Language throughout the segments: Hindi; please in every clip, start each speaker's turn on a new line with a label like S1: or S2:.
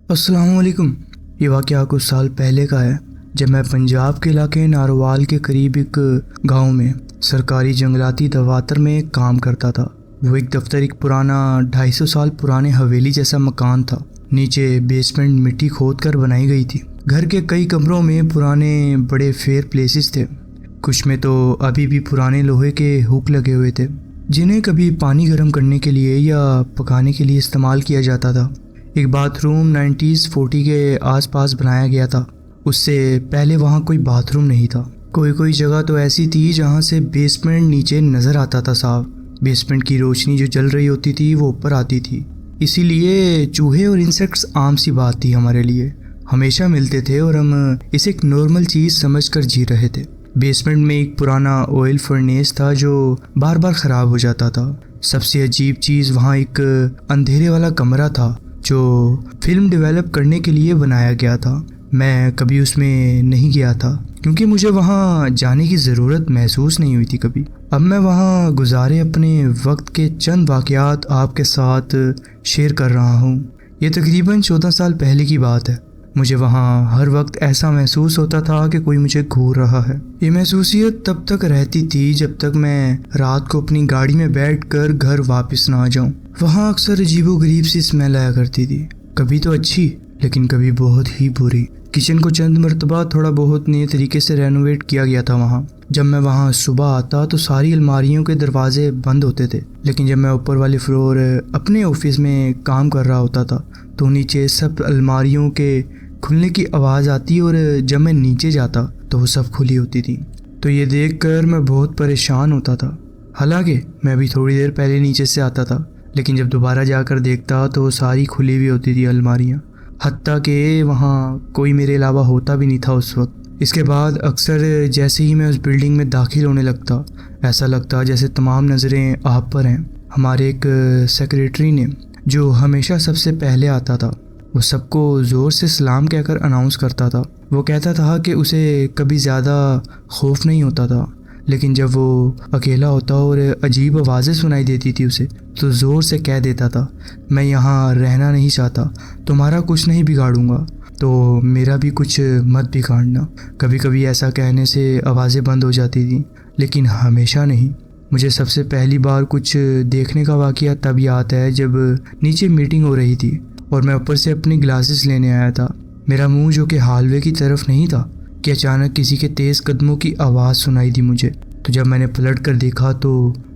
S1: अस्सलामुअलैकुम। ये वाक़या कुछ साल पहले का है जब मैं पंजाब के इलाके नारोवाल के करीब एक गांव में सरकारी जंगलाती दफातर में काम करता था। वो एक दफ्तर एक पुराना 250 साल पुराने हवेली जैसा मकान था। नीचे बेसमेंट मिट्टी खोद कर बनाई गई थी। घर के कई कमरों में पुराने बड़े फेयर प्लेसेस थे। कुछ में तो अभी भी पुराने लोहे के हुक लगे हुए थे जिन्हें कभी पानी गर्म करने के लिए या पकाने के लिए इस्तेमाल किया जाता था। एक बाथरूम 90s-40 के आसपास बनाया गया था। उससे पहले वहाँ कोई बाथरूम नहीं था। कोई जगह तो ऐसी थी जहाँ से बेसमेंट नीचे नज़र आता था साफ। बेसमेंट की रोशनी जो जल रही होती थी वो ऊपर आती थी, इसीलिए चूहे और इंसेक्ट्स आम सी बात थी हमारे लिए। हमेशा मिलते थे और हम इसे एक नॉर्मल चीज़ समझकर जी रहे थे। बेसमेंट में एक पुराना ऑयल फर्नेस था जो बार बार ख़राब हो जाता था। सबसे अजीब चीज़ वहाँ एक अंधेरे वाला कमरा था जो फिल्म डेवलप करने के लिए बनाया गया था। मैं कभी उसमें नहीं गया था क्योंकि मुझे वहाँ जाने की ज़रूरत महसूस नहीं हुई थी कभी। अब मैं वहाँ गुजारे अपने वक्त के चंद वाक़यात आपके साथ शेयर कर रहा हूँ। ये तकरीबन 14 साल पहले की बात है। मुझे वहाँ हर वक्त ऐसा महसूस होता था कि कोई मुझे घूर रहा है। ये महसूसियत तब तक रहती थी जब तक मैं रात को अपनी गाड़ी में बैठकर घर वापस ना आ जाऊँ। वहाँ अक्सर अजीबोगरीब सी स्मेल आया करती थी, कभी तो अच्छी लेकिन कभी बहुत ही बुरी। किचन को चंद मरतबा थोड़ा बहुत नए तरीके से रेनोवेट किया गया था वहाँ। जब मैं वहाँ सुबह आता तो सारी अलमारियों के दरवाजे बंद होते थे, लेकिन जब मैं ऊपर वाले फ्लोर अपने ऑफिस में काम कर रहा होता था तो नीचे सब अलमारियों के खुलने की आवाज़ आती और जब मैं नीचे जाता तो वो सब खुली होती थी। तो ये देखकर मैं बहुत परेशान होता था। हालांकि मैं अभी थोड़ी देर पहले नीचे से आता था, लेकिन जब दोबारा जाकर देखता तो वो सारी खुली हुई होती थी अलमारियाँ। हत्ता कि वहाँ कोई मेरे अलावा होता भी नहीं था उस वक्त। इसके बाद अक्सर जैसे ही मैं उस बिल्डिंग में दाखिल होने लगता, ऐसा लगता जैसे तमाम नज़रें आप पर हैं। हमारे एक सेक्रेटरी ने, जो हमेशा सबसे पहले आता था, वो सबको ज़ोर से सलाम कहकर अनाउंस करता था। वो कहता था कि उसे कभी ज़्यादा खौफ नहीं होता था, लेकिन जब वो अकेला होता और अजीब आवाज़ें सुनाई देती थी उसे, तो ज़ोर से कह देता था, मैं यहाँ रहना नहीं चाहता, तुम्हारा कुछ नहीं बिगाड़ूंगा तो मेरा भी कुछ मत बिगाड़ना। कभी कभी ऐसा कहने से आवाज़ें बंद हो जाती थी, लेकिन हमेशा नहीं। मुझे सबसे पहली बार कुछ देखने का वाक़या तब याद है जब नीचे मीटिंग हो रही थी और मैं ऊपर से अपनी ग्लासेस लेने आया था। मेरा मुंह जो कि हालवे की तरफ नहीं था कि अचानक किसी के तेज़ कदमों की आवाज़ सुनाई दी मुझे। तो जब मैंने पलट कर देखा तो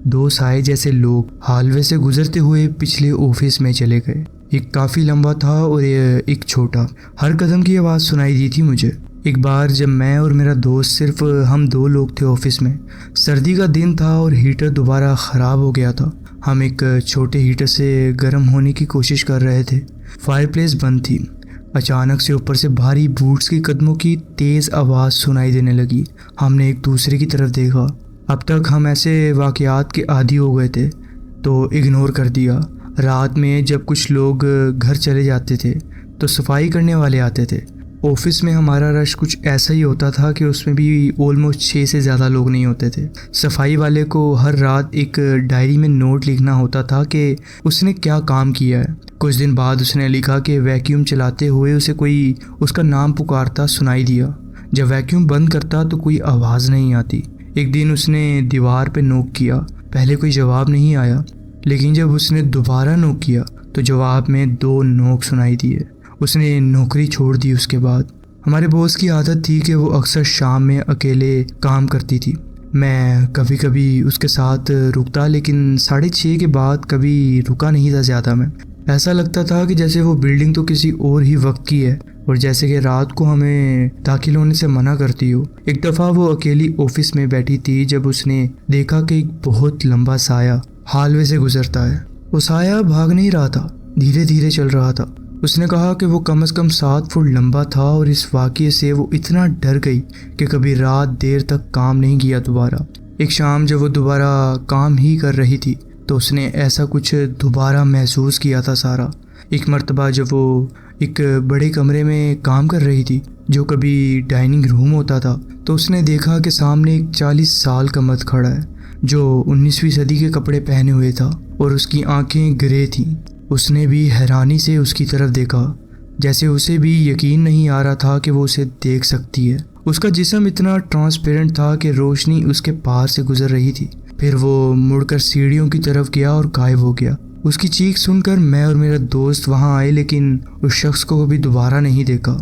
S1: 2 साए जैसे लोग हालवे से गुजरते हुए पिछले ऑफिस में चले गए। एक काफ़ी लंबा था और एक छोटा। हर कदम की आवाज़ सुनाई दी थी मुझे। एक बार जब मैं और मेरा दोस्त, सिर्फ हम 2 लोग थे ऑफिस में, सर्दी का दिन था और हीटर दोबारा ख़राब हो गया था। हम एक छोटे हीटर से गर्म होने की कोशिश कर रहे थे। फायरप्लेस बंद थी। अचानक से ऊपर से भारी बूट्स के कदमों की तेज़ आवाज़ सुनाई देने लगी। हमने एक दूसरे की तरफ देखा। अब तक हम ऐसे वाक़यात के आदी हो गए थे तो इग्नोर कर दिया। रात में जब कुछ लोग घर चले जाते थे तो सफाई करने वाले आते थे। ऑफिस में हमारा रश कुछ ऐसा ही होता था कि उसमें भी ऑलमोस्ट 6 से ज़्यादा लोग नहीं होते थे। सफाई वाले को हर रात एक डायरी में नोट लिखना होता था कि उसने क्या काम किया है। कुछ दिन बाद उसने लिखा कि वैक्यूम चलाते हुए उसे कोई उसका नाम पुकारता सुनाई दिया। जब वैक्यूम बंद करता तो कोई आवाज़ नहीं आती। एक दिन उसने दीवार पे नोक किया। पहले कोई जवाब नहीं आया, लेकिन जब उसने दोबारा नोक किया तो जवाब में 2 नोक सुनाई दिए। उसने नौकरी छोड़ दी। उसके बाद हमारे बॉस की आदत थी कि वो अक्सर शाम में अकेले काम करती थी। मैं कभी कभी उसके साथ रुकता, लेकिन 6:30 के बाद कभी रुका नहीं था ज़्यादा। मैं ऐसा लगता था कि जैसे वो बिल्डिंग तो किसी और ही वक्त की है और जैसे कि रात को हमें दाखिल होने से मना करती हो। एक दफ़ा वो अकेली ऑफिस में बैठी थी जब उसने देखा कि एक बहुत लंबा साया हालवे से गुजरता है। वो साया भाग नहीं रहा था, धीरे धीरे चल रहा था। उसने कहा कि वो कम से कम 7 फुट लंबा था और इस वाक़ये से वो इतना डर गई कि कभी रात देर तक काम नहीं किया दोबारा। एक शाम जब वो दोबारा काम ही कर रही थी तो उसने ऐसा कुछ दोबारा महसूस किया था सारा। एक मर्तबा जब वो एक बड़े कमरे में काम कर रही थी जो कभी डाइनिंग रूम होता था, तो उसने देखा कि सामने एक 40 साल का मर्द खड़ा है जो 19वीं सदी के कपड़े पहने हुए था और उसकी आंखें ग्रे थीं। उसने भी हैरानी से उसकी तरफ देखा। जैसे उसे भी यकीन नहीं आ रहा था कि वो उसे देख सकती है। उसका जिस्म इतना ट्रांसपेरेंट था कि रोशनी उसके पार से गुजर रही थी। फिर वो मुड़कर सीढ़ियों की तरफ गया और गायब हो गया। उसकी चीख सुनकर मैं और मेरा दोस्त वहां आए, लेकिन उस शख्स को कभी दोबारा नहीं देखा।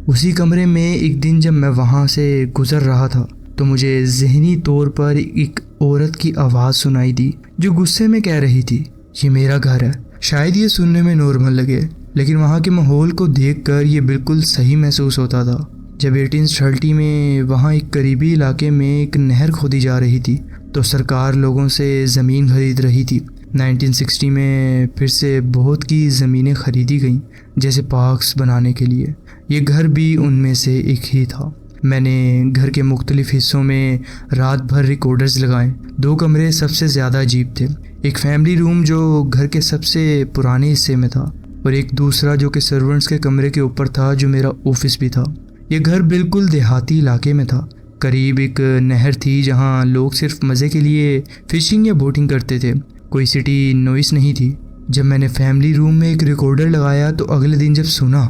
S1: उसी कमरे में एक दिन जब मैं वहां से गुजर रहा था तो मुझे जहनी तौर पर एक औरत की आवाज़ सुनाई दी जो गुस्से में कह रही थी, ये मेरा घर है। शायद ये सुनने में नॉर्मल लगे, लेकिन वहाँ के माहौल को देखकर ये बिल्कुल सही महसूस होता था। जब 1830 में वहाँ एक करीबी इलाके में एक नहर खोदी जा रही थी तो सरकार लोगों से ज़मीन खरीद रही थी। 1960 में फिर से बहुत की ज़मीनें खरीदी गईं, जैसे पार्क्स बनाने के लिए। ये घर भी उनमें से एक ही था। मैंने घर के मुख्तलिफ हिस्सों में रात भर रिकॉर्डर्स लगाए। 2 कमरे सबसे ज़्यादा अजीब थे। एक फैमिली रूम जो घर के सबसे पुराने हिस्से में था और एक दूसरा जो कि सर्वेंट्स के कमरे के ऊपर था, जो मेरा ऑफिस भी था। ये घर बिल्कुल देहाती इलाके में था। करीब एक नहर थी जहाँ लोग सिर्फ मज़े के लिए फिशिंग या बोटिंग करते थे। कोई सिटी नॉइस नहीं थी। जब मैंने फैमिली रूम में एक रिकॉर्डर लगाया तो अगले दिन जब सुना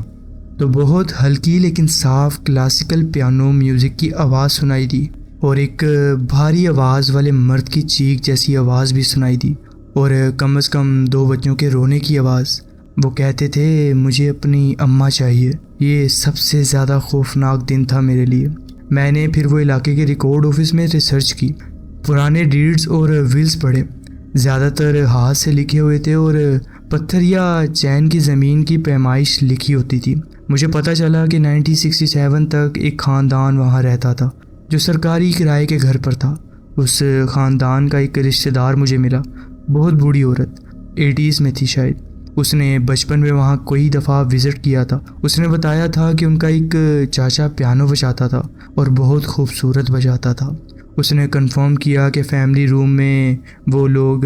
S1: तो बहुत हल्की लेकिन साफ क्लासिकल पियानो म्यूज़िक की आवाज़ सुनाई दी और एक भारी आवाज़ वाले मर्द की चीख जैसी आवाज़ भी सुनाई दी और कम से कम 2 बच्चों के रोने की आवाज़। वो कहते थे, मुझे अपनी अम्मा चाहिए। ये सबसे ज़्यादा खौफनाक दिन था मेरे लिए। मैंने फिर वो इलाके के रिकॉर्ड ऑफिस में रिसर्च की, पुराने डीड्स और विल्स पढ़े। ज़्यादातर हाथ से लिखे हुए थे और पत्थर या चैन की ज़मीन की पैमाइश लिखी होती थी। मुझे पता चला कि 1967 तक एक ख़ानदान वहाँ रहता था जो सरकारी किराए के घर पर था। उस ख़ानदान का एक रिश्तेदार मुझे मिला, बहुत बूढ़ी औरत, 80s में थी शायद। उसने बचपन में वहाँ कई दफ़ा विज़िट किया था। उसने बताया था कि उनका एक चाचा पियानो बजाता था और बहुत खूबसूरत बजाता था। उसने कंफर्म किया कि फैमिली रूम में वो लोग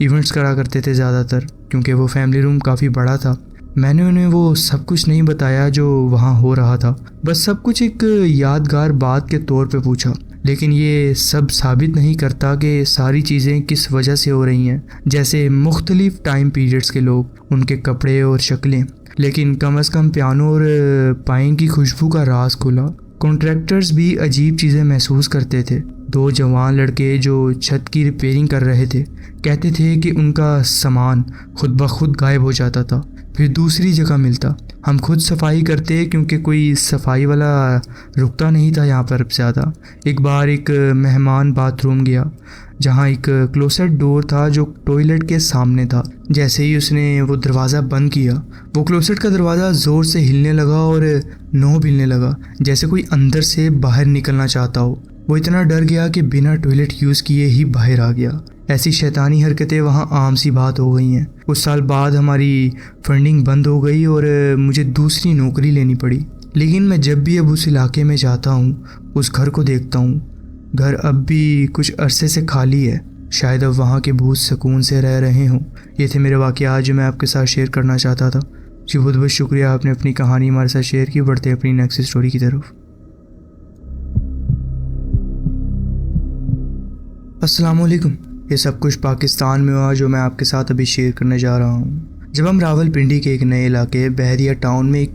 S1: इवेंट्स करा करते थे ज़्यादातर, क्योंकि वो फैमिली रूम काफ़ी बड़ा था। मैंने उन्हें वो सब कुछ नहीं बताया जो वहाँ हो रहा था, बस सब कुछ एक यादगार बात के तौर पे पूछा। लेकिन ये सब साबित नहीं करता कि सारी चीज़ें किस वजह से हो रही हैं, जैसे मुख्तलिफ टाइम पीरियड्स के लोग, उनके कपड़े और शक्लें। लेकिन कम से कम पियानो और पाइन की खुशबू का राज खुला। कॉन्ट्रैक्टर्स भी अजीब चीज़ें महसूस करते थे। 2 जवान लड़के जो छत की रिपेयरिंग कर रहे थे कहते थे कि उनका सामान खुद ब खुद गायब हो जाता था, फिर दूसरी जगह मिलता। हम खुद सफाई करते क्योंकि कोई सफाई वाला रुकता नहीं था यहाँ पर ज़्यादा। एक बार एक मेहमान बाथरूम गया जहाँ एक क्लोसेट डोर था जो टॉयलेट के सामने था। जैसे ही उसने वो दरवाज़ा बंद किया, वो क्लोसेट का दरवाज़ा ज़ोर से हिलने लगा और नोब हिलने लगा, जैसे कोई अंदर से बाहर निकलना चाहता हो। वो इतना डर गया कि बिना टॉयलेट यूज़ किए ही बाहर आ गया। ऐसी शैतानी हरकतें वहाँ आम सी बात हो गई हैं। कुछ साल बाद हमारी फंडिंग बंद हो गई और मुझे दूसरी नौकरी लेनी पड़ी। लेकिन मैं जब भी अब उस इलाके में जाता हूँ, उस घर को देखता हूँ, घर अब भी कुछ अरसे से खाली है। शायद अब वहाँ के भूत सुकून से रह रहे हों। ये थे मेरे वाक़यात जो मैं आपके साथ शेयर करना चाहता था। जी बहुत बहुत शुक्रिया, आपने अपनी कहानी हमारे साथ शेयर की। बढ़ते हैं अपनी नेक्स्ट स्टोरी की तरफ। अस्सलाम वालेकुम। ये सब कुछ पाकिस्तान में हुआ जो मैं आपके साथ अभी शेयर करने जा रहा हूँ। जब हम रावलपिंडी के एक नए इलाके बहरिया टाउन में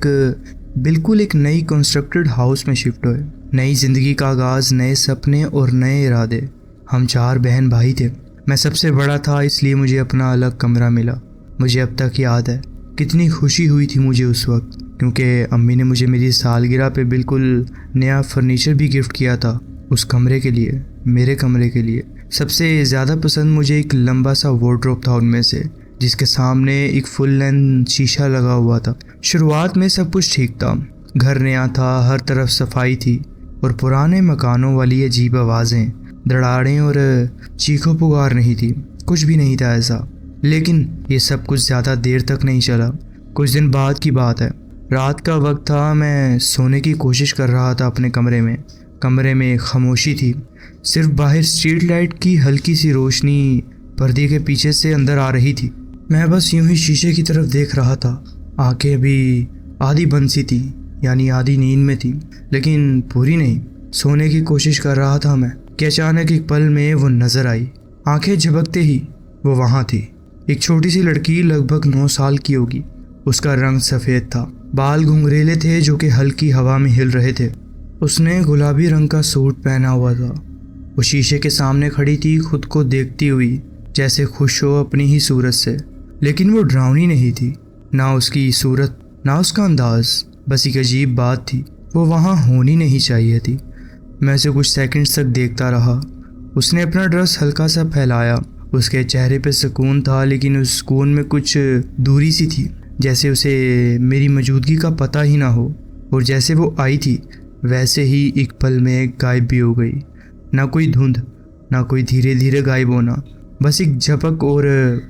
S1: बिल्कुल एक नई कंस्ट्रक्टेड हाउस में शिफ्ट हुए। नई ज़िंदगी का आगाज़, नए सपने और नए इरादे। हम 4 बहन भाई थे। मैं सबसे बड़ा था, इसलिए मुझे अपना अलग कमरा मिला। मुझे अब तक याद है कितनी खुशी हुई थी मुझे उस वक्त, क्योंकि अम्मी ने मुझे मेरी सालगिरह पे बिल्कुल नया फर्नीचर भी गिफ्ट किया था उस कमरे के लिए, मेरे कमरे के लिए। सबसे ज़्यादा पसंद मुझे एक लंबा सा वार्डरोब था उनमें से, जिसके सामने एक फुल लेंथ शीशा लगा हुआ था। शुरुआत में सब कुछ ठीक था। घर नया था, हर तरफ सफाई थी और पुराने मकानों वाली अजीब आवाज़ें, दराड़ें और चीखों पुकार नहीं थी। कुछ भी नहीं था ऐसा। लेकिन ये सब कुछ ज़्यादा देर तक नहीं चला। कुछ दिन बाद की बात है। रात का वक्त था। मैं सोने की कोशिश कर रहा था अपने कमरे में। कमरे में खामोशी थी। सिर्फ बाहर स्ट्रीट लाइट की हल्की सी रोशनी पर्दे के पीछे से अंदर आ रही थी। मैं बस यूं ही शीशे की तरफ देख रहा था। आंखें भी आधी बंद सी थी, यानी आधी नींद में थी, लेकिन पूरी नहीं। सोने की कोशिश कर रहा था मैं कि अचानक एक पल में वो नज़र आई। आंखें झपकते ही वो वहाँ थी। एक छोटी सी लड़की, लगभग 9 साल की होगी। उसका रंग सफ़ेद था, बाल घुंघरेले थे जो कि हल्की हवा में हिल रहे थे। उसने गुलाबी रंग का सूट पहना हुआ था। वो शीशे के सामने खड़ी थी, खुद को देखती हुई, जैसे खुश हो अपनी ही सूरत से। लेकिन वो डरावनी नहीं थी, ना उसकी सूरत ना उसका अंदाज, बस एक अजीब बात थी, वो वहाँ होनी नहीं चाहिए थी। मैं उसे कुछ सेकंड्स तक देखता रहा। उसने अपना ड्रेस हल्का सा फैलाया। उसके चेहरे पे सुकून था, लेकिन उस सुकून में कुछ दूरी सी थी, जैसे उसे मेरी मौजूदगी का पता ही ना हो। और जैसे वो आई थी वैसे ही एक पल में गायब भी हो गई। ना कोई धुंध, ना कोई धीरे धीरे गायब होना, बस एक झपक और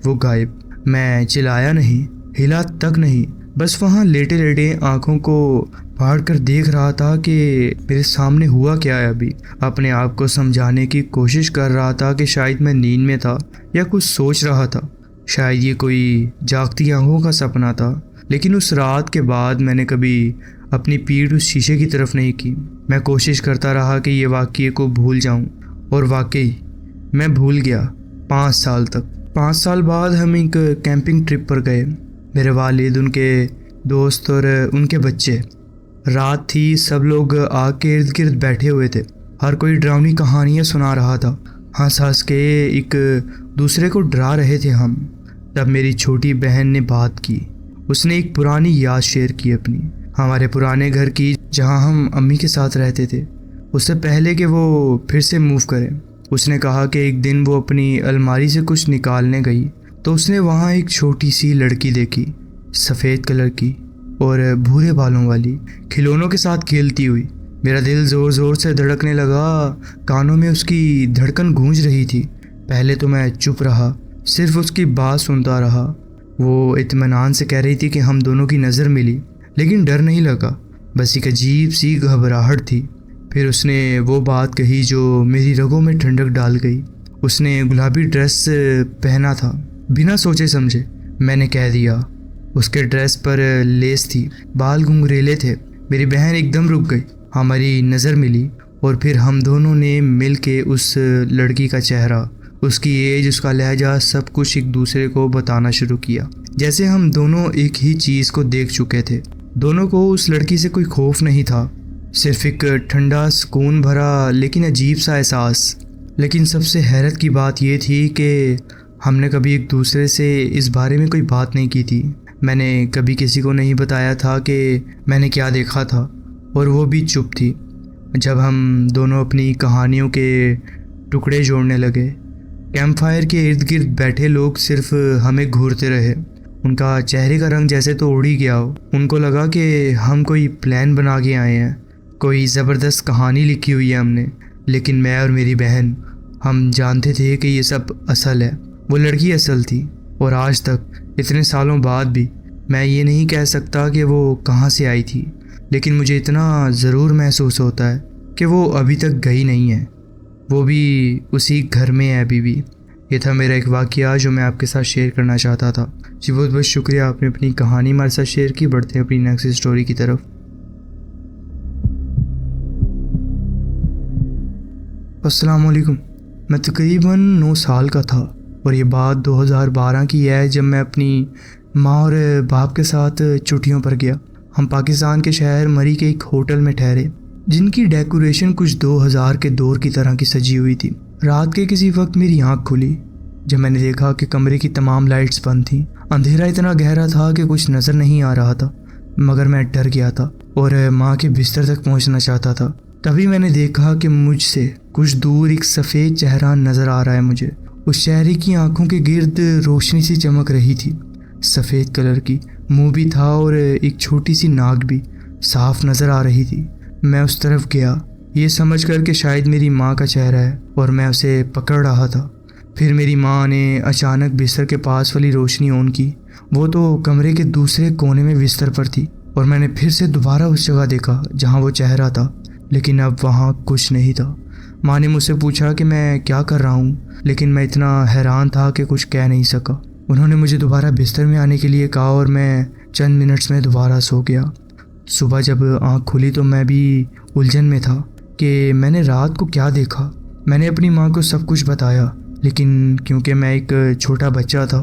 S1: वो गायब। मैं चिल्लाया नहीं, हिला तक नहीं, बस वहाँ लेटे लेटे आंखों को फाड़ कर देख रहा था कि मेरे सामने हुआ क्या है। अभी अपने आप को समझाने की कोशिश कर रहा था कि शायद मैं नींद में था या कुछ सोच रहा था, शायद ये कोई जागती आंखों का सपना था। लेकिन उस रात के बाद मैंने कभी अपनी पीठ उस शीशे की तरफ नहीं की। मैं कोशिश करता रहा कि ये वाक़ये को भूल जाऊं, और वाकई मैं भूल गया। 5 साल तक। 5 साल बाद हम एक कैंपिंग ट्रिप पर गए, मेरे वालिद, उनके दोस्त और उनके बच्चे। रात थी, सब लोग आग के इर्द गिर्द बैठे हुए थे। हर कोई डरावनी कहानियाँ सुना रहा था, हंस हंस के एक दूसरे को डरा रहे थे हम। तब मेरी छोटी बहन ने बात की। उसने एक पुरानी याद शेयर की अपनी, हमारे पुराने घर की, जहाँ हम अम्मी के साथ रहते थे, उससे पहले कि वो फिर से मूव करें। उसने कहा कि एक दिन वो अपनी अलमारी से कुछ निकालने गई तो उसने वहाँ एक छोटी सी लड़की देखी, सफ़ेद कलर की और भूरे बालों वाली, खिलौनों के साथ खेलती हुई। मेरा दिल ज़ोर ज़ोर से धड़कने लगा, कानों में उसकी धड़कन गूंज रही थी। पहले तो मैं चुप रहा, सिर्फ उसकी बात सुनता रहा। वो इत्मीनान से कह रही थी कि हम दोनों की नज़र मिली, लेकिन डर नहीं लगा, बस एक अजीब सी घबराहट थी। फिर उसने वो बात कही जो मेरी रगों में ठंडक डाल गई। उसने गुलाबी ड्रेस पहना था। बिना सोचे समझे मैंने कह दिया। उसके ड्रेस पर लेस थी, बाल घुंघरेले थे। मेरी बहन एकदम रुक गई, हमारी नज़र मिली और फिर हम दोनों ने मिल के उस लड़की का चेहरा, उसकी एज, उसका लहजा, सब कुछ एक दूसरे को बताना शुरू किया, जैसे हम दोनों एक ही चीज़ को देख चुके थे। दोनों को उस लड़की से कोई खौफ नहीं था, सिर्फ एक ठंडा, सुकून भरा लेकिन अजीब सा एहसास। लेकिन सबसे हैरत की बात यह थी कि हमने कभी एक दूसरे से इस बारे में कोई बात नहीं की थी। मैंने कभी किसी को नहीं बताया था कि मैंने क्या देखा था, और वो भी चुप थी। जब हम दोनों अपनी कहानियों के टुकड़े जोड़ने लगे, कैंप फायर के इर्द गिर्द बैठे लोग सिर्फ हमें घूरते रहे। उनका चेहरे का रंग जैसे तो उड़ ही गया हो। उनको लगा कि हम कोई प्लान बना के आए हैं, कोई ज़बरदस्त कहानी लिखी हुई है हमने। लेकिन मैं और मेरी बहन, हम जानते थे कि ये सब असल है। वो लड़की असल थी, और आज तक इतने सालों बाद भी मैं ये नहीं कह सकता कि वो कहाँ से आई थी, लेकिन मुझे इतना ज़रूर महसूस होता है कि वो अभी तक गई नहीं है, वो भी उसी घर में है अभी भी। ये था मेरा एक वाक़या जो मैं आपके साथ शेयर करना चाहता था। जी बहुत बहुत शुक्रिया, आपने अपनी कहानी हमारे साथ शेयर की। बढ़ते हैं अपनी नेक्स्ट स्टोरी की तरफ। अस्सलाम वालेकुम। मैं तकरीबन 9 साल का था और ये बात 2012 की है, जब मैं अपनी माँ और बाप के साथ छुट्टियों पर गया। हम पाकिस्तान के शहर मरी के एक होटल में ठहरे, जिनकी डेकोरेशन कुछ 2000 के दौर की तरह की सजी हुई थी। रात के किसी वक्त मेरी आँख खुली जब मैंने देखा कि कमरे की तमाम लाइट्स बंद थीं। अंधेरा इतना गहरा था कि कुछ नज़र नहीं आ रहा था, मगर मैं डर गया था और माँ के बिस्तर तक पहुँचना चाहता था। तभी मैंने देखा कि मुझसे कुछ दूर एक सफ़ेद चेहरा नज़र आ रहा है मुझे। उस चेहरे की आंखों के गिर्द रोशनी सी चमक रही थी, सफ़ेद कलर की। मुंह भी था और एक छोटी सी नाक भी साफ नज़र आ रही थी। मैं उस तरफ गया, ये समझ कर कि शायद मेरी माँ का चेहरा है, और मैं उसे पकड़ रहा था। फिर मेरी माँ ने अचानक बिस्तर के पास वाली रोशनी ऑन की। वो तो कमरे के दूसरे कोने में बिस्तर पर थी, और मैंने फिर से दोबारा उस जगह देखा जहाँ वो चेहरा था, लेकिन अब वहाँ कुछ नहीं था। माँ ने मुझसे पूछा कि मैं क्या कर रहा हूँ, लेकिन मैं इतना हैरान था कि कुछ कह नहीं सका। उन्होंने मुझे दोबारा बिस्तर में आने के लिए कहा और मैं चंद मिनट्स में दोबारा सो गया। सुबह जब आँख खुली तो मैं भी उलझन में था कि मैंने रात को क्या देखा। मैंने अपनी माँ को सब कुछ बताया, लेकिन क्योंकि मैं एक छोटा बच्चा था,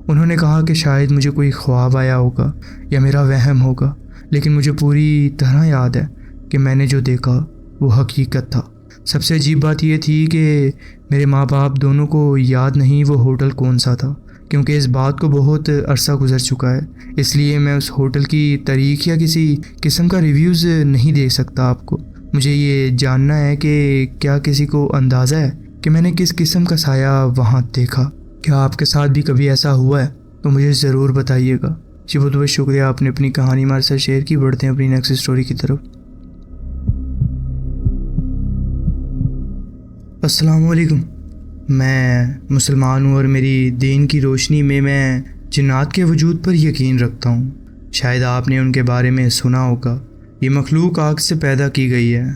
S1: उन्होंने कहा कि शायद मुझे कोई ख्वाब आया होगा या मेरा वहम होगा। लेकिन मुझे पूरी तरह याद है कि मैंने जो देखा वो हकीकत था। सबसे अजीब बात यह थी कि मेरे माँ बाप दोनों को याद नहीं वो होटल कौन सा था, क्योंकि इस बात को बहुत अरसा गुजर चुका है। इसलिए मैं उस होटल की तारीख या किसी किस्म का रिव्यूज़ नहीं दे सकता आपको। मुझे ये जानना है कि क्या किसी को अंदाज़ा है कि मैंने किस किस्म का साया वहाँ देखा। क्या आपके साथ भी कभी ऐसा हुआ है तो मुझे ज़रूर बताइएगा। जी बहुत बहुत शुक्रिया, आपने अपनी कहानी हमारे साथ शेयर की। बढ़ते हैं अपनी नेक्स्ट स्टोरी की तरफ। अस्सलाम वालेकुम। मैं मुसलमान हूँ और मेरी दीन की रोशनी में मैं जिन्नात के वजूद पर यकीन रखता हूँ। शायद आपने उनके बारे में सुना होगा। ये मखलूक आग से पैदा की गई है।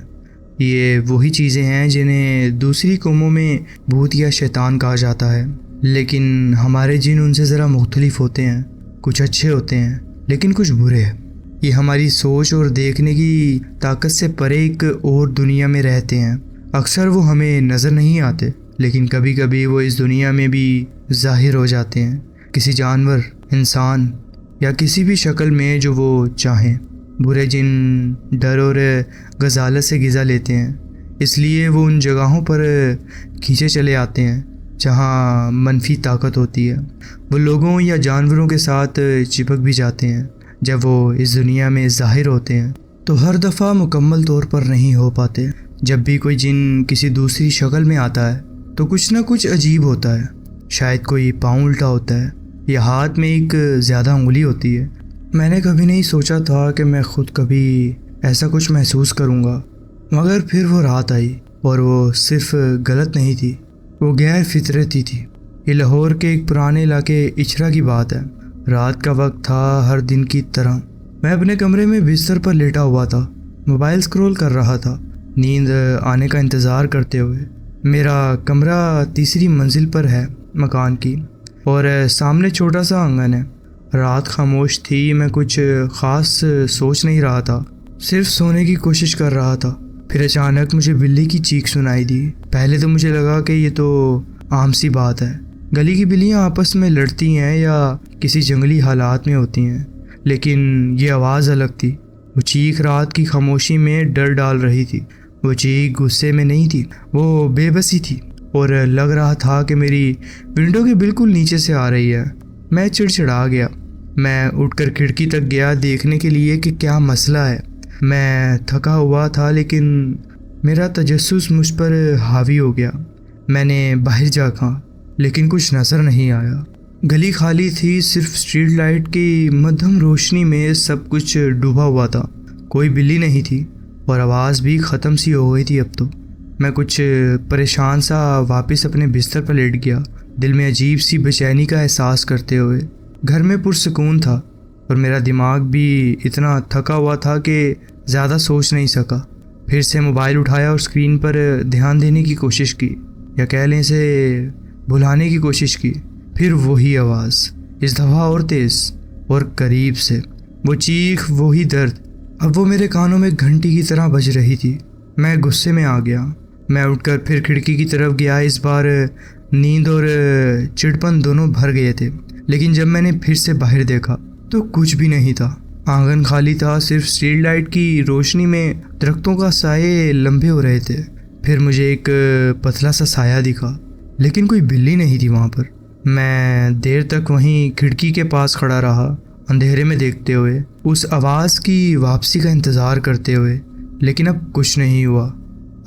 S1: ये वही चीज़ें हैं जिन्हें दूसरी कौमों में भूत या शैतान कहा जाता है, लेकिन हमारे जिन उनसे ज़रा मुख्तलिफ होते हैं। कुछ अच्छे होते हैं लेकिन कुछ बुरे हैं। ये हमारी सोच और देखने की ताकत से परे एक और दुनिया में रहते हैं। अक्सर वो हमें नज़र नहीं आते, लेकिन कभी कभी वो इस दुनिया में भी ज़ाहिर हो जाते हैं, किसी जानवर, इंसान या किसी भी शक्ल में जो वो चाहें। बुरे जिन डर और गजालत से ग़िज़ा लेते हैं, इसलिए वो उन जगहों पर खींचे चले आते हैं जहाँ मनफी ताकत होती है। वो लोगों या जानवरों के साथ चिपक भी जाते हैं। जब वो इस दुनिया में ज़ाहिर होते हैं तो हर दफ़ा मुकम्मल तौर पर नहीं हो पाते। जब भी कोई जिन किसी दूसरी शक्ल में आता है तो कुछ ना कुछ अजीब होता है। शायद कोई पाँव उल्टा होता है या हाथ में एक ज़्यादा उंगली होती है। मैंने कभी नहीं सोचा था कि मैं ख़ुद कभी ऐसा कुछ महसूस करूँगा, मगर फिर वो रात आई और वो सिर्फ गलत नहीं थी, वो गैर फितरती थी। ये लाहौर के एक पुराने इलाके इचरा की बात है। रात का वक्त था, हर दिन की तरह। मैं अपने कमरे में बिस्तर पर लेटा हुआ था, मोबाइल स्क्रॉल कर रहा था, नींद आने का इंतज़ार करते हुए। मेरा कमरा तीसरी मंजिल पर है मकान की, और सामने छोटा सा आंगन है। रात खामोश थी। मैं कुछ ख़ास सोच नहीं रहा था, सिर्फ सोने की कोशिश कर रहा था। फिर अचानक मुझे बिल्ली की चीख सुनाई दी। पहले तो मुझे लगा कि ये तो आम सी बात है, गली की बिल्लियाँ आपस में लड़ती हैं या किसी जंगली हालात में होती हैं, लेकिन ये आवाज़ अलग थी। वो चीख रात की खामोशी में डर डाल रही थी। वो चीख गुस्से में नहीं थी, वो बेबसी थी, और लग रहा था कि मेरी विंडो के बिल्कुल नीचे से आ रही है। मैं चिड़चिड़ा गया। मैं उठकर खिड़की तक गया देखने के लिए कि क्या मसला है। मैं थका हुआ था, लेकिन मेरा तजस्सुस मुझ पर हावी हो गया। मैंने बाहर झांका, लेकिन कुछ नज़र नहीं आया। गली खाली थी, सिर्फ स्ट्रीट लाइट की मध्यम रोशनी में सब कुछ डूबा हुआ था। कोई बिल्ली नहीं थी और आवाज़ भी ख़त्म सी हो गई थी अब तो। मैं कुछ परेशान सा वापस अपने बिस्तर पर लेट गया, दिल में अजीब सी बेचैनी का एहसास करते हुए। घर में पुरसकून था और मेरा दिमाग भी इतना थका हुआ था कि ज़्यादा सोच नहीं सका। फिर से मोबाइल उठाया और स्क्रीन पर ध्यान देने की कोशिश की, या कह लें से भुलाने की कोशिश की। फिर वही आवाज़, इस दफ़ा और तेज़ और करीब से। वो चीख, वही दर्द, अब वो मेरे कानों में घंटी की तरह बज रही थी। मैं गुस्से में आ गया। मैं उठकर फिर खिड़की की तरफ गया। इस बार नींद और चिड़पन दोनों भर गए थे, लेकिन जब मैंने फिर से बाहर देखा तो कुछ भी नहीं था। आंगन खाली था, सिर्फ स्ट्रीट लाइट की रोशनी में दरख्तों का साए लंबे हो रहे थे। फिर मुझे एक पतला सा साया दिखा, लेकिन कोई बिल्ली नहीं थी वहाँ पर। मैं देर तक वहीं खिड़की के पास खड़ा रहा, अंधेरे में देखते हुए, उस आवाज़ की वापसी का इंतज़ार करते हुए। लेकिन अब कुछ नहीं हुआ।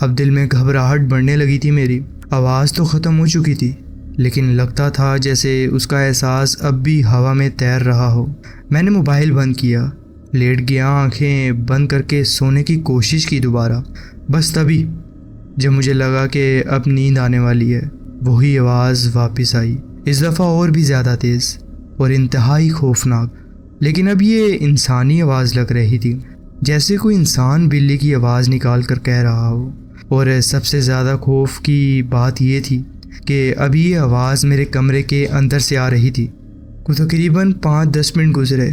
S1: अब दिल में घबराहट बढ़ने लगी थी मेरी। आवाज़ तो ख़त्म हो चुकी थी, लेकिन लगता था जैसे उसका एहसास अब भी हवा में तैर रहा हो। मैंने मोबाइल बंद किया, लेट गया, आंखें बंद करके सोने की कोशिश की दोबारा। बस तभी जब मुझे लगा कि अब नींद आने वाली है, वही आवाज़ वापस आई, इस दफ़ा और भी ज़्यादा तेज़ और इंतहाई खौफनाक। लेकिन अब ये इंसानी आवाज़ लग रही थी, जैसे कोई इंसान बिल्ली की आवाज़ निकाल कर कह रहा हो। और सबसे ज़्यादा खौफ की बात ये थी कि अभी ये आवाज़ मेरे कमरे के अंदर से आ रही थी। कुछ तकरीबन 5-10 मिनट गुजरे,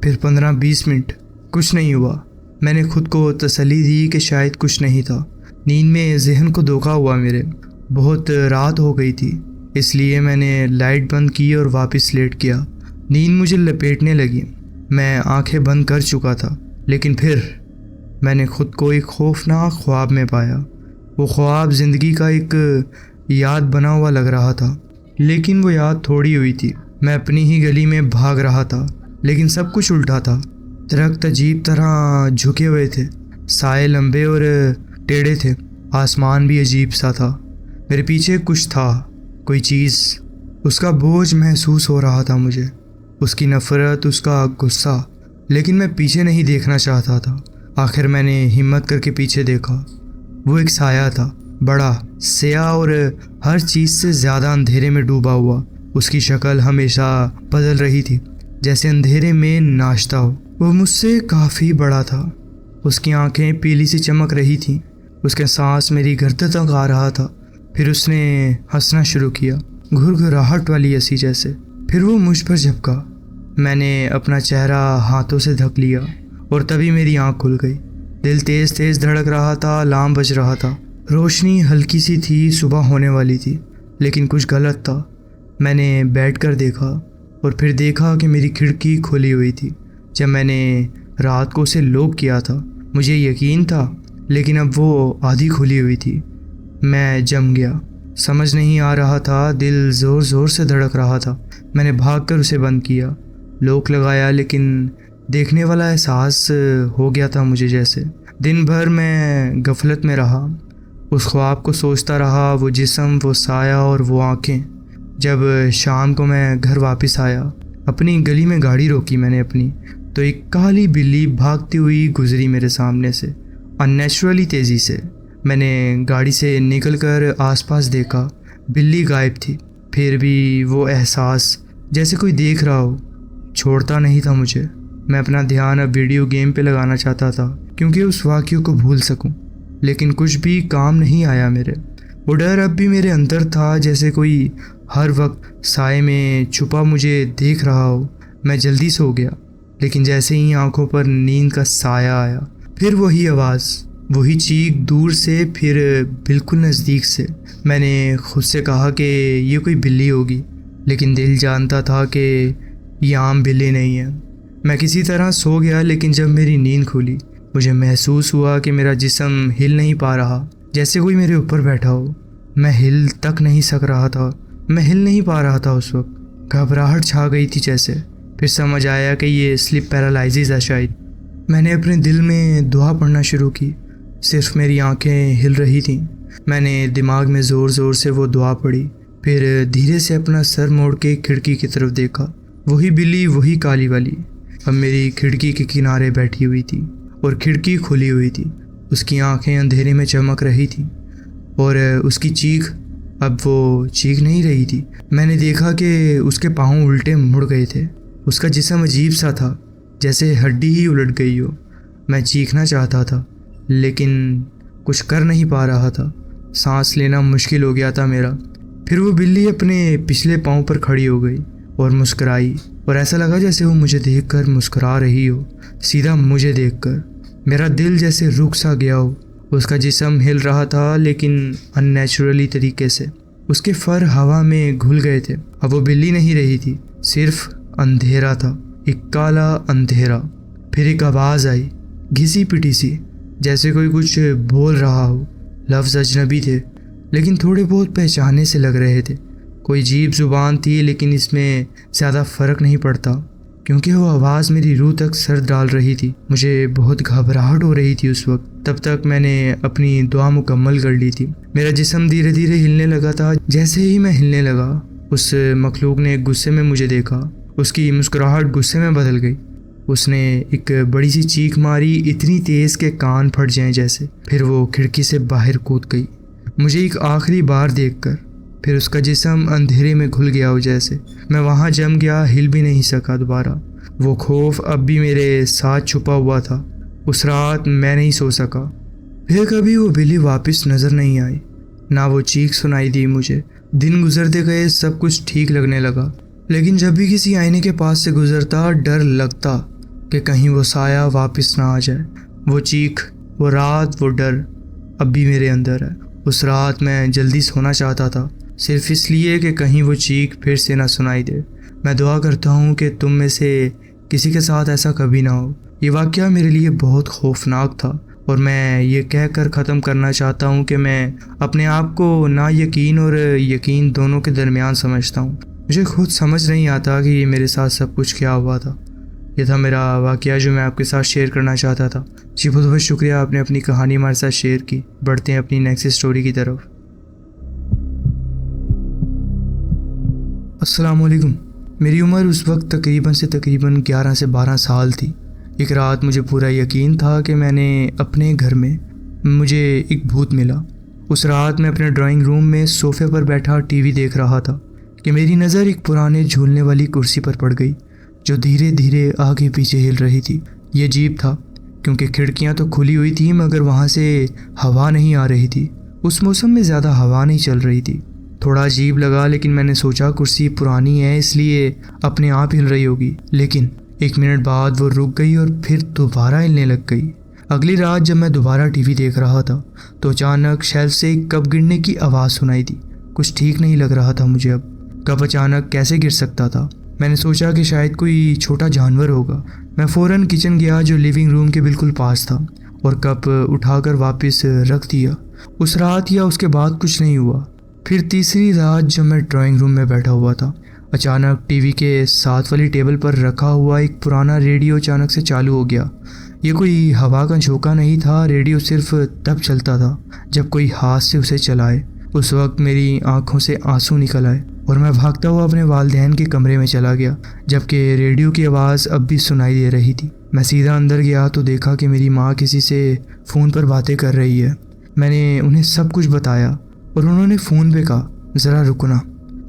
S1: फिर 15-20 मिनट, कुछ नहीं हुआ। मैंने खुद को तसल्ली दी कि शायद कुछ नहीं था। नींद में जहन को धोखा हुआ मेरे। बहुत रात हो गई थी, इसलिए मैंने लाइट बंद की और वापस लेट गया। नींद मुझे लपेटने लगी। मैं आंखें बंद कर चुका था, लेकिन फिर मैंने खुद को एक खौफनाक ख्वाब में पाया। वो ख्वाब ज़िंदगी का एक याद बना हुआ लग रहा था, लेकिन वो याद थोड़ी हुई थी। मैं अपनी ही गली में भाग रहा था, लेकिन सब कुछ उल्टा था। दरख्त अजीब तरह झुके हुए थे, साए लंबे और टेढ़े थे, आसमान भी अजीब सा था। मेरे पीछे कुछ था, कोई चीज़। उसका बोझ महसूस हो रहा था मुझे, उसकी नफ़रत, उसका गुस्सा। लेकिन मैं पीछे नहीं देखना चाहता था। आखिर मैंने हिम्मत करके पीछे देखा। वो एक साया था, बड़ा, स्याह और हर चीज़ से ज़्यादा अंधेरे में डूबा हुआ। उसकी शक्ल हमेशा बदल रही थी, जैसे अंधेरे में नाचता हो। वो मुझसे काफ़ी बड़ा था, उसकी आंखें पीली सी चमक रही थीं, उसके सांस मेरी गर्दन तक आ रहा था। फिर उसने हंसना शुरू किया, घुरघुराहट वाली हंसी जैसे। फिर वो मुझ पर झपका। मैंने अपना चेहरा हाथों से ढक लिया और तभी मेरी आंख खुल गई। दिल तेज़ तेज़ धड़क रहा था, अलार्म बज रहा था। रोशनी हल्की सी थी, सुबह होने वाली थी, लेकिन कुछ गलत था। मैंने बैठकर देखा और फिर देखा कि मेरी खिड़की खुली हुई थी। जब मैंने रात को उसे लॉक किया था, मुझे यकीन था, लेकिन अब वो आधी खुली हुई थी। मैं जम गया, समझ नहीं आ रहा था, दिल ज़ोर ज़ोर से धड़क रहा था। मैंने भागकर उसे बंद किया, लॉक लगाया, लेकिन देखने वाला एहसास हो गया था मुझे जैसे। दिन भर मैं गफलत में रहा, उस ख्वाब को सोचता रहा, वो जिस्म, वो साया और वो आँखें। जब शाम को मैं घर वापस आया, अपनी गली में गाड़ी रोकी मैंने अपनी, तो एक काली बिल्ली भागती हुई गुजरी मेरे सामने से, अननेचुरली तेज़ी से। मैंने गाड़ी से निकलकर आसपास देखा, बिल्ली गायब थी। फिर भी वो एहसास, जैसे कोई देख रहा हो, छोड़ता नहीं था मुझे। मैं अपना ध्यान अब वीडियो गेम पे लगाना चाहता था, क्योंकि उस वाक़ये को भूल सकूं, लेकिन कुछ भी काम नहीं आया मेरे। वो डर अब भी मेरे अंदर था, जैसे कोई हर वक्त साए में छुपा मुझे देख रहा हो। मैं जल्दी सो गया, लेकिन जैसे ही आंखों पर नींद का साया आया, फिर वही आवाज़, वही चीख, दूर से, फिर बिल्कुल नज़दीक से। मैंने खुद से कहा कि ये कोई बिल्ली होगी, लेकिन दिल जानता था कि ये आम बिल्ली नहीं है। मैं किसी तरह सो गया, लेकिन जब मेरी नींद खुली, मुझे महसूस हुआ कि मेरा जिस्म हिल नहीं पा रहा, जैसे कोई मेरे ऊपर बैठा हो। मैं हिल तक नहीं सक रहा था, मैं हिल नहीं पा रहा था। उस वक्त घबराहट छा गई थी जैसे। फिर समझ आया कि ये स्लीप पैरालिसिस है शायद। मैंने अपने दिल में दुआ पढ़ना शुरू की, सिर्फ मेरी आंखें हिल रही थीं। मैंने दिमाग में ज़ोर ज़ोर से वो दुआ पढ़ी, फिर धीरे से अपना सर मोड़ के खिड़की की तरफ देखा। वही बिल्ली, वही काली वाली, अब मेरी खिड़की के किनारे बैठी हुई थी और खिड़की खुली हुई थी। उसकी आंखें अंधेरे में चमक रही थी और उसकी चीख, अब वो चीख नहीं रही थी। मैंने देखा कि उसके पाँव उल्टे मुड़ गए थे, उसका जिस्म अजीब सा था, जैसे हड्डी ही उलट गई हो। मैं चीखना चाहता था, लेकिन कुछ कर नहीं पा रहा था। सांस लेना मुश्किल हो गया था मेरा। फिर वो बिल्ली अपने पिछले पाँव पर खड़ी हो गई और मुस्कुराई, और ऐसा लगा जैसे वो मुझे देखकर मुस्कुरा रही हो, सीधा मुझे देखकर। मेरा दिल जैसे रुक सा गया हो। उसका जिस्म हिल रहा था, लेकिन अननेचुरली तरीके से। उसके फर हवा में घुल गए थे। अब वो बिल्ली नहीं रही थी, सिर्फ अंधेरा था, एक काला अंधेरा। फिर एक आवाज़ आई, घिसी पिटी सी, जैसे कोई कुछ बोल रहा हो। लफ्ज़ अजनबी थे, लेकिन थोड़े बहुत पहचाने से लग रहे थे। कोई अजीब ज़ुबान थी, लेकिन इसमें ज़्यादा फ़र्क नहीं पड़ता, क्योंकि वो आवाज़ मेरी रूह तक सर डाल रही थी। मुझे बहुत घबराहट हो रही थी उस वक्त। तब तक मैंने अपनी दुआ मुकम्मल कर ली थी। मेरा जिस्म धीरे धीरे हिलने लगा था। जैसे ही मैं हिलने लगा, उस मखलूक ने गुस्से में मुझे देखा। उसकी मुस्कुराहट गुस्से में बदल गई। उसने एक बड़ी सी चीख मारी, इतनी तेज़ के कान फट जाएं जैसे। फिर वो खिड़की से बाहर कूद गई, मुझे एक आखिरी बार देखकर। फिर उसका जिस्म अंधेरे में घुल गया हो जैसे। मैं वहाँ जम गया, हिल भी नहीं सका दोबारा। वो खौफ अब भी मेरे साथ छुपा हुआ था। उस रात मैं नहीं सो सका। फिर कभी वो बिल्ली वापस नज़र नहीं आई, ना वो चीख सुनाई दी मुझे। दिन गुजरते गए, सब कुछ ठीक लगने लगा, लेकिन जब भी किसी आईने के पास से गुजरता, डर लगता कि कहीं वो साया वापस ना आ जाए। वो चीख, वो रात, वो डर अब भी मेरे अंदर है। उस रात मैं जल्दी सोना चाहता था, सिर्फ इसलिए कि कहीं वो चीख फिर से ना सुनाई दे। मैं दुआ करता हूँ कि तुम में से किसी के साथ ऐसा कभी ना हो। ये वाक़या मेरे लिए बहुत खौफनाक था और मैं ये कहकर ख़त्म करना चाहता हूँ कि मैं अपने आप को ना यकीन और यकीन दोनों के दरमियान समझता हूँ। मुझे खुद समझ नहीं आता कि ये मेरे साथ सब कुछ क्या हुआ था। ये था मेरा वाक़या जो मैं आपके साथ शेयर करना चाहता था। जी बहुत बहुत शुक्रिया, आपने अपनी कहानी हमारे साथ शेयर की। बढ़ते हैं अपनी नेक्स्ट स्टोरी की तरफ। अस्सलाम वालेकुम। मेरी उम्र उस वक्त तकरीबन 11 से 12 साल थी। एक रात मुझे पूरा यकीन था कि मैंने अपने घर में मुझे एक भूत मिला। उस रात मैं अपने ड्राइंग रूम में सोफ़े पर बैठा टीवी देख रहा था कि मेरी नज़र एक पुराने झूलने वाली कुर्सी पर पड़ गई जो धीरे धीरे आगे पीछे हिल रही थी। ये अजीब था क्योंकि खिड़कियां तो खुली हुई थी मगर वहाँ से हवा नहीं आ रही थी। उस मौसम में ज़्यादा हवा नहीं चल रही थी। थोड़ा अजीब लगा, लेकिन मैंने सोचा कुर्सी पुरानी है इसलिए अपने आप हिल रही होगी। लेकिन 1 मिनट बाद वो रुक गई और फिर दोबारा हिलने लग गई। अगली रात जब मैं दोबारा टीवी देख रहा था तो अचानक शेल्फ से एक कप गिरने की आवाज़ सुनाई दी। कुछ ठीक नहीं लग रहा था मुझे। अब कप अचानक कैसे गिर सकता था? मैंने सोचा कि शायद कोई छोटा जानवर होगा। मैं फ़ौरन किचन गया जो लिविंग रूम के बिल्कुल पास था और कप उठाकर वापस रख दिया। उस रात या उसके बाद कुछ नहीं हुआ। फिर तीसरी रात जब मैं ड्राइंग रूम में बैठा हुआ था, अचानक टीवी के साथ वाली टेबल पर रखा हुआ एक पुराना रेडियो अचानक से चालू हो गया। ये कोई हवा का झोंका नहीं था। रेडियो सिर्फ तब चलता था जब कोई हाथ से उसे चलाए। उस वक्त मेरी आंखों से आंसू निकल आए और मैं भागता हुआ अपने वालिदैन के कमरे में चला गया, जबकि रेडियो की आवाज़ अब भी सुनाई दे रही थी। मैं सीधा अंदर गया तो देखा कि मेरी माँ किसी से फ़ोन पर बातें कर रही है। मैंने उन्हें सब कुछ बताया और उन्होंने फ़ोन पे कहा ज़रा रुकना,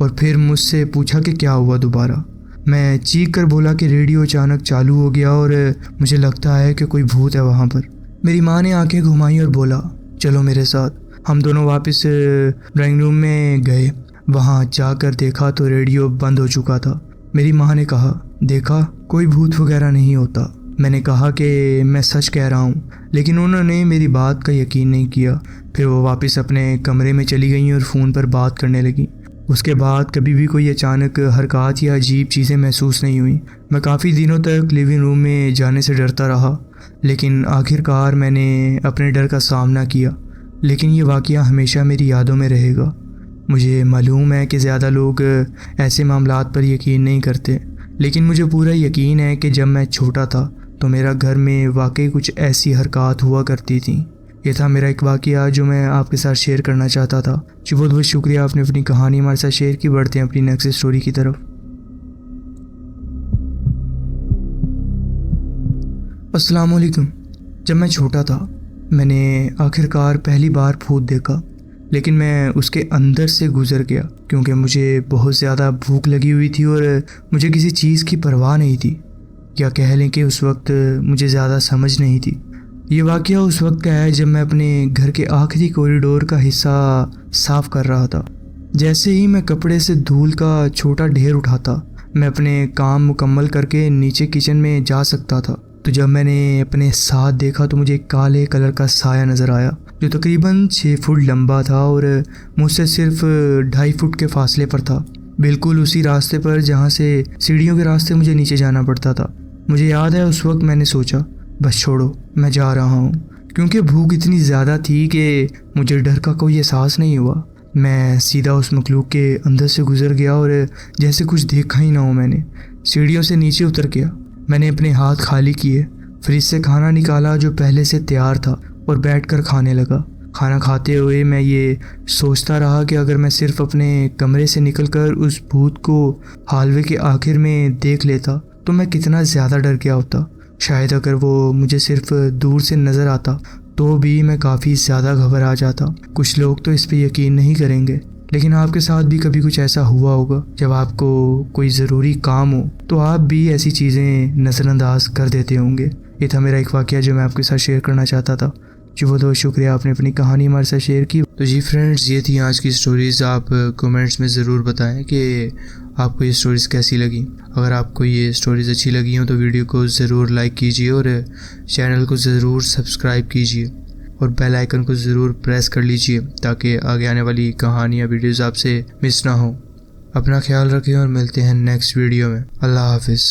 S1: और फिर मुझसे पूछा कि क्या हुआ दोबारा। मैं चीख कर बोला कि रेडियो अचानक चालू हो गया और मुझे लगता है कि कोई भूत है वहाँ पर। मेरी माँ ने आंखें घुमाई और बोला चलो मेरे साथ। हम दोनों वापस ड्राइंग रूम में गए। वहाँ जाकर देखा तो रेडियो बंद हो चुका था। मेरी माँ ने कहा देखा, कोई भूत वगैरह नहीं होता। मैंने कहा कि मैं सच कह रहा हूँ, लेकिन उन्होंने मेरी बात का यकीन नहीं किया। फिर वो वापस अपने कमरे में चली गई और फ़ोन पर बात करने लगी। उसके बाद कभी भी कोई अचानक हरकत या अजीब चीज़ें महसूस नहीं हुई। मैं काफ़ी दिनों तक लिविंग रूम में जाने से डरता रहा, लेकिन आखिरकार मैंने अपने डर का सामना किया। लेकिन ये वाक़या हमेशा मेरी यादों में रहेगा। मुझे मालूम है कि ज़्यादा लोग ऐसे मामलात पर यकीन नहीं करते, लेकिन मुझे पूरा यकीन है कि जब मैं छोटा था तो मेरा घर में वाकई कुछ ऐसी हरकत हुआ करती थी। ये था मेरा एक वाक़या जो मैं आपके साथ शेयर करना चाहता था। जी बहुत बहुत शुक्रिया, आपने अपनी कहानी हमारे साथ शेयर की। बढ़ते हैं अपनी नेक्स्ट स्टोरी की तरफ। अस्सलाम वालेकुम। जब मैं छोटा था मैंने आखिरकार पहली बार भूत देखा, लेकिन मैं उसके अंदर से गुज़र गया क्योंकि मुझे बहुत ज़्यादा भूख लगी हुई थी और मुझे किसी चीज़ की परवाह नहीं थी, या कह लें कि उस वक्त मुझे ज़्यादा समझ नहीं थी। ये वाक़या उस वक्त का है जब मैं अपने घर के आखिरी कॉरिडोर का हिस्सा साफ़ कर रहा था। जैसे ही मैं कपड़े से धूल का छोटा ढेर उठाता, मैं अपने काम मुकम्मल करके नीचे किचन में जा सकता था। तो जब मैंने अपने साथ देखा तो मुझे एक काले कलर का साया नज़र आया जो तकरीबन 6 फुट लंबा था और मुझसे सिर्फ 2.5 फुट के फासले पर था, बिल्कुल उसी रास्ते पर जहाँ से सीढ़ियों के रास्ते मुझे नीचे जाना पड़ता था। मुझे याद है उस वक्त मैंने सोचा बस छोड़ो, मैं जा रहा हूँ, क्योंकि भूख इतनी ज़्यादा थी कि मुझे डर का कोई एहसास नहीं हुआ। मैं सीधा उस मखलूक के अंदर से गुजर गया और जैसे कुछ देखा ही ना हो। मैंने सीढ़ियों से नीचे उतर गया। मैंने अपने हाथ खाली किए, फ्रिज से खाना निकाला जो पहले से तैयार था और बैठकर खाने लगा। खाना खाते हुए मैं ये सोचता रहा कि अगर मैं सिर्फ अपने कमरे से निकलकर उस भूत को हालवे के आखिर में देख लेता तो मैं कितना ज़्यादा डर गया होता। शायद अगर वो मुझे सिर्फ दूर से नज़र आता तो भी मैं काफ़ी ज़्यादा घबरा जाता। कुछ लोग तो इस पे यकीन नहीं करेंगे, लेकिन आपके साथ भी कभी कुछ ऐसा हुआ होगा जब आपको कोई ज़रूरी काम हो तो आप भी ऐसी चीज़ें नज़रअंदाज कर देते होंगे। ये था मेरा एक वाक़या जो मैं आपके साथ शेयर करना चाहता था। जी बहुत बहुत शुक्रिया, आपने अपनी कहानी हमारे साथ शेयर की। तो जी फ्रेंड्स, ये थी आज की स्टोरीज़। आप कमेंट्स में ज़रूर बताएं कि आपको ये स्टोरीज़ कैसी लगी। अगर आपको ये स्टोरीज़ अच्छी लगी हो तो वीडियो को ज़रूर लाइक कीजिए और चैनल को ज़रूर सब्सक्राइब कीजिए और बेल आइकन को ज़रूर प्रेस कर लीजिए ताकि आगे आने वाली कहानियाँ वीडियोज़ आपसे मिस ना हो। अपना ख्याल रखें और मिलते हैं नेक्स्ट वीडियो में। अल्लाह हाफिज़।